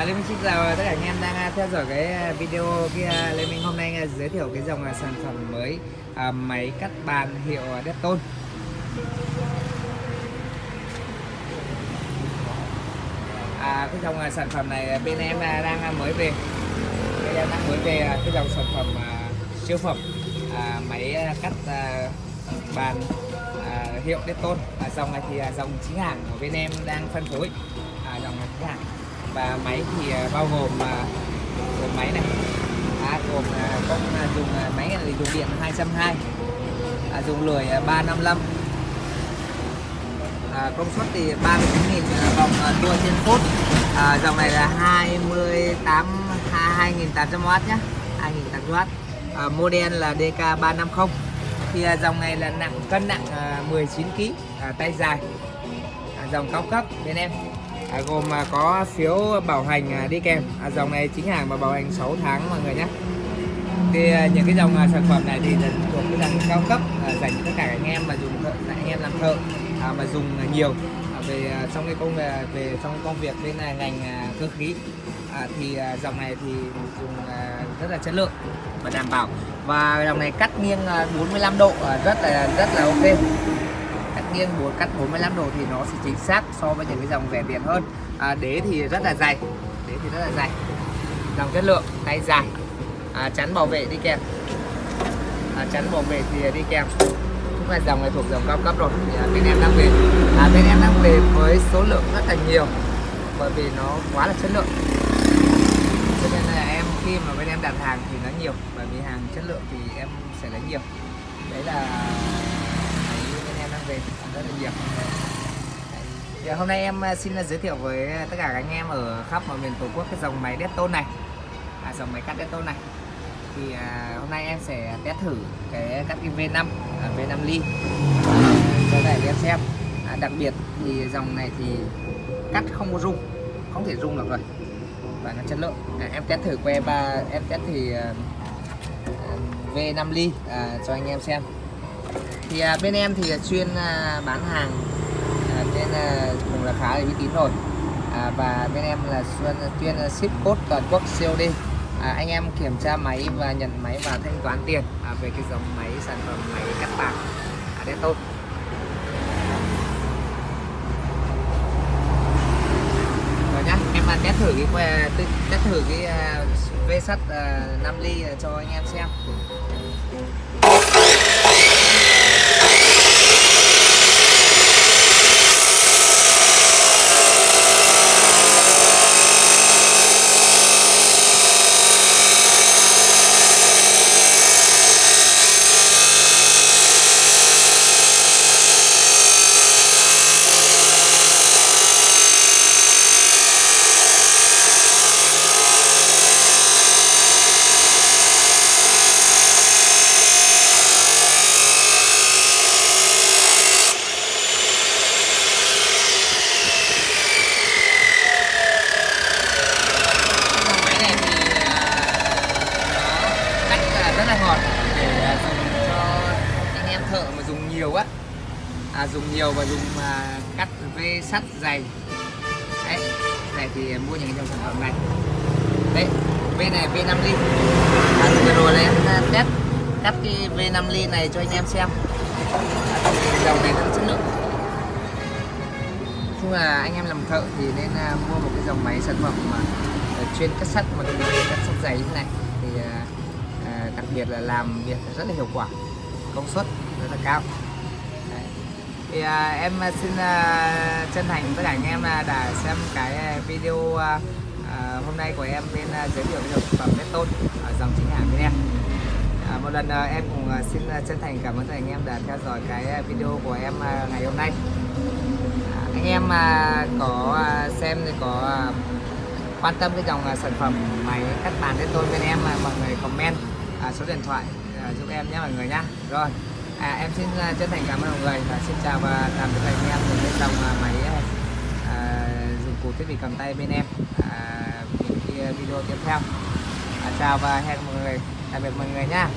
Lê Minh xin chào tất cả anh em đang theo dõi cái video kia. Lê Minh hôm nay giới thiệu cái dòng sản phẩm mới, máy cắt bàn hiệu Dettol. Cái dòng sản phẩm này bên em đang mới về. Bên em đang mới về cái dòng sản phẩm siêu phẩm máy cắt bàn hiệu Dettol. Dòng này thì dòng chính hãng của bên em đang phân phối, dòng này chính hãng. Và máy thì bao gồm máy này, gồm công dùng máy này dùng điện 220, dùng lưỡi 355, công suất thì 39.000 vòng tua trên phút. Dòng này là 2.800W nhé, 2.800W. Model là DK350. Thì dòng này là cân nặng 19 kg, tay dài, dòng cao cấp bên em. Gồm có phiếu bảo hành đi kèm. Dòng này chính hãng và bảo hành 6 tháng mọi người nhé. Thì những cái dòng sản phẩm này thì thuộc cái dòng cao cấp, dành cho tất cả anh em mà dùng anh em làm thợ mà dùng nhiều về trong cái công việc bên ngành cơ khí. Thì dòng này thì dùng rất là chất lượng và đảm bảo. Và dòng này cắt nghiêng 45 độ rất là ok. Nghiêng cắt 45 độ thì nó sẽ chính xác so với những cái dòng rẻ tiền hơn. Đế thì rất là dày, dòng chất lượng, tay dài, chắn bảo vệ đi kèm, chắn bảo vệ thì đi kèm. Cũng là dòng này thuộc dòng cao cấp rồi. Thì bên em đang về với số lượng rất là nhiều, bởi vì nó quá là chất lượng, cho nên là em khi mà bên em đặt hàng thì nó nhiều, bởi vì hàng chất lượng thì em sẽ lấy nhiều. Đấy là về rất là nhiều. Thì hôm nay em xin giới thiệu với tất cả anh em ở khắp mọi miền Tổ quốc cái dòng máy Dettol này, dòng máy cắt Dettol này. Thì hôm nay em sẽ test thử cắt cái V5, V5 ly cho này em xem. Đặc biệt thì dòng này thì cắt không có rung, không thể rung được rồi, và nó chất lượng. Em test thử que em test thì V5 ly cho anh em xem. Thì bên em thì chuyên bán hàng nên cũng là khá là uy tín rồi, và bên em là chuyên ship code toàn quốc COD. Anh em kiểm tra máy và nhận máy và thanh toán tiền về cái dòng máy sản phẩm máy cắt bàn Dettol. Rồi nhá, em test thử cái V sắt 5 ly cho anh em xem. Rất là ngọt để dùng cho anh em thợ mà dùng nhiều á, dùng nhiều và dùng cắt V sắt dày. Đấy, này thì mua những cái dòng sản phẩm này. Đấy, V này V5 ly. Vừa rồi là em test cắt cái V5 ly này cho anh em xem. Dòng này rất chất lượng. Chung là anh em làm thợ thì nên mua một cái dòng máy sản phẩm mà chuyên cắt sắt, mà cắt sắt dày như thế này thì đặc biệt là làm việc rất là hiệu quả, công suất rất là cao. Đấy. Thì em xin chân thành tất cả anh em đã xem cái video hôm nay của em bên giới thiệu cái dòng sản phẩm Dettol, dòng chính hãng bên em. Một lần em cũng xin chân thành cảm ơn tất cả anh em đã theo dõi cái video của em ngày hôm nay. Anh em có xem thì có quan tâm cái dòng sản phẩm máy cắt bàn Dettol bên em, mọi người comment số điện thoại giúp em nhé mọi người nhá. Rồi, em xin chân thành cảm ơn mọi người và xin chào và tạm biệt anh em với cái dòng máy dụng cụ thiết bị cầm tay bên em những video tiếp theo. Chào và hẹn mọi người, tạm biệt mọi người nhá.